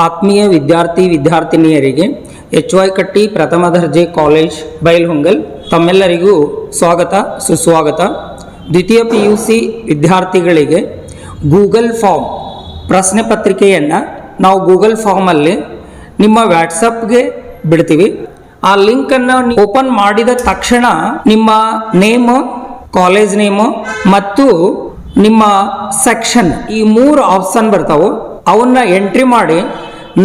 ಆತ್ಮೀಯ ವಿದ್ಯಾರ್ಥಿನಿಯರಿಗೆ HY ಕಟ್ಟಿ ಪ್ರಥಮ ದರ್ಜೆ ಕಾಲೇಜ್ ಬೈಲ್ಹೊಂಗಲ್ ತಮ್ಮೆಲ್ಲರಿಗೂ ಸ್ವಾಗತ ಸುಸ್ವಾಗತ. ದ್ವಿತೀಯ PUC ವಿದ್ಯಾರ್ಥಿಗಳಿಗೆ ಗೂಗಲ್ ಫಾರ್ಮ್ ಪ್ರಶ್ನೆ ಪತ್ರಿಕೆಯನ್ನು ನಾವು ಗೂಗಲ್ ಫಾರ್ಮಲ್ಲಿ ನಿಮ್ಮ ವಾಟ್ಸಪ್ಗೆ ಬಿಡ್ತೀವಿ. ಆ ಲಿಂಕನ್ನು ಓಪನ್ ಮಾಡಿದ ತಕ್ಷಣ ನಿಮ್ಮ ನೇಮು, ಕಾಲೇಜ್ ನೇಮು ಮತ್ತು ನಿಮ್ಮ ಸೆಕ್ಷನ್ ಈ 3 ಆಪ್ಷನ್ ಬರ್ತಾವೆ. ಅವನ್ನ ಎಂಟ್ರಿ ಮಾಡಿ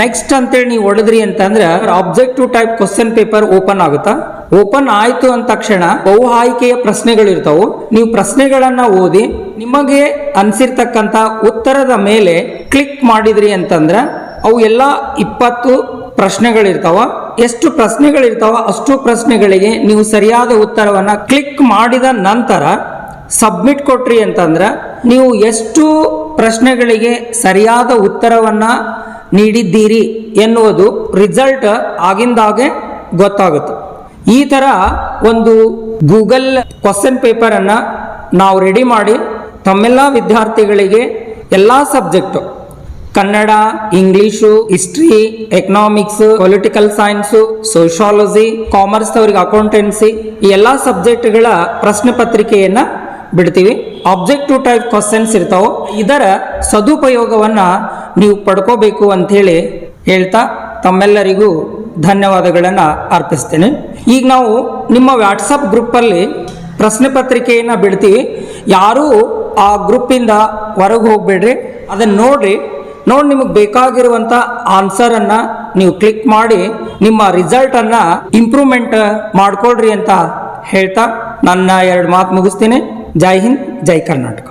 ನೆಕ್ಸ್ಟ್ ಅಂತೇಳಿ ನೀವು ಹೊಡೆದ್ರಿ ಅಂತಂದ್ರೆ objective type question paper open ಆಗುತ್ತಾ. ಓಪನ್ ಆಯ್ತು ಅಂದ ತಕ್ಷಣ ಬಹು ಆಯ್ಕೆಯ ಪ್ರಶ್ನೆಗಳಿರ್ತಾವೆ. ನೀವು ಪ್ರಶ್ನೆಗಳನ್ನ ಓದಿ ನಿಮಗೆ ಅನ್ಸಿರ್ತಕ್ಕಂಥ ಉತ್ತರದ ಮೇಲೆ ಕ್ಲಿಕ್ ಮಾಡಿದ್ರಿ ಅಂತಂದ್ರೆ ಅವು ಎಲ್ಲ 20 ಪ್ರಶ್ನೆಗಳಿರ್ತಾವ. ಎಷ್ಟು ಪ್ರಶ್ನೆಗಳಿರ್ತಾವ ಅಷ್ಟು ಪ್ರಶ್ನೆಗಳಿಗೆ ನೀವು ಸರಿಯಾದ ಉತ್ತರವನ್ನ ಕ್ಲಿಕ್ ಮಾಡಿದ ನಂತರ ಸಬ್ಮಿಟ್ ಕೊಟ್ರಿ ಅಂತಂದ್ರೆ ನೀವು ಎಷ್ಟು ಪ್ರಶ್ನೆಗಳಿಗೆ ಸರಿಯಾದ ಉತ್ತರವನ್ನ ನೀಡಿದ್ದೀರಿ ಎನ್ನುವುದು ರಿಸಲ್ಟ್ ಆಗಿಂದಾಗೆ ಗೊತ್ತಾಗುತ್ತೆ. ಈ ಥರ ಒಂದು ಗೂಗಲ್ ಕ್ವಶನ್ ಪೇಪರನ್ನು ನಾವು ರೆಡಿ ಮಾಡಿ ತಮ್ಮೆಲ್ಲ ವಿದ್ಯಾರ್ಥಿಗಳಿಗೆ ಎಲ್ಲ subject Kannada, English, history, economics, political science, sociology, commerce ಅವರಿಗೆ ಅಕೌಂಟೆನ್ಸಿ ಈ ಎಲ್ಲ ಸಬ್ಜೆಕ್ಟ್ಗಳ ಪ್ರಶ್ನೆ ಪತ್ರಿಕೆಯನ್ನು ಬಿಡ್ತೀವಿ. ಆಬ್ಜೆಕ್ಟಿವ್ ಟೈಪ್ ಕ್ವಶನ್ಸ್ ಇರ್ತಾವೆ. ಇದರ ಸದುಪಯೋಗವನ್ನು ನೀವು ಪಡ್ಕೋಬೇಕು ಅಂಥೇಳಿ ಹೇಳ್ತಾ ತಮ್ಮೆಲ್ಲರಿಗೂ ಧನ್ಯವಾದಗಳನ್ನು ಅರ್ಪಿಸ್ತೇನೆ. ಈಗ ನಾವು ನಿಮ್ಮ ವಾಟ್ಸಪ್ ಗ್ರೂಪಲ್ಲಿ ಪ್ರಶ್ನೆ ಪತ್ರಿಕೆಯನ್ನು ಬಿಡ್ತೀವಿ. ಯಾರೂ ಆ ಗ್ರೂಪಿಂದ ಹೊರಗೆ ಹೋಗ್ಬೇಡ್ರಿ, ಅದನ್ನು ನೋಡಿ ನಿಮಗೆ ಬೇಕಾಗಿರುವಂಥ ಆನ್ಸರನ್ನು ನೀವು ಕ್ಲಿಕ್ ಮಾಡಿ ನಿಮ್ಮ ರಿಸಲ್ಟನ್ನು ಇಂಪ್ರೂವ್ಮೆಂಟ್ ಮಾಡ್ಕೊಳ್ರಿ ಅಂತ ಹೇಳ್ತಾ ನನ್ನ 2 ಮಾತು ಮುಗಿಸ್ತೀನಿ. ಜೈ ಹಿಂದ್, ಜೈ ಕರ್ನಾಟಕ.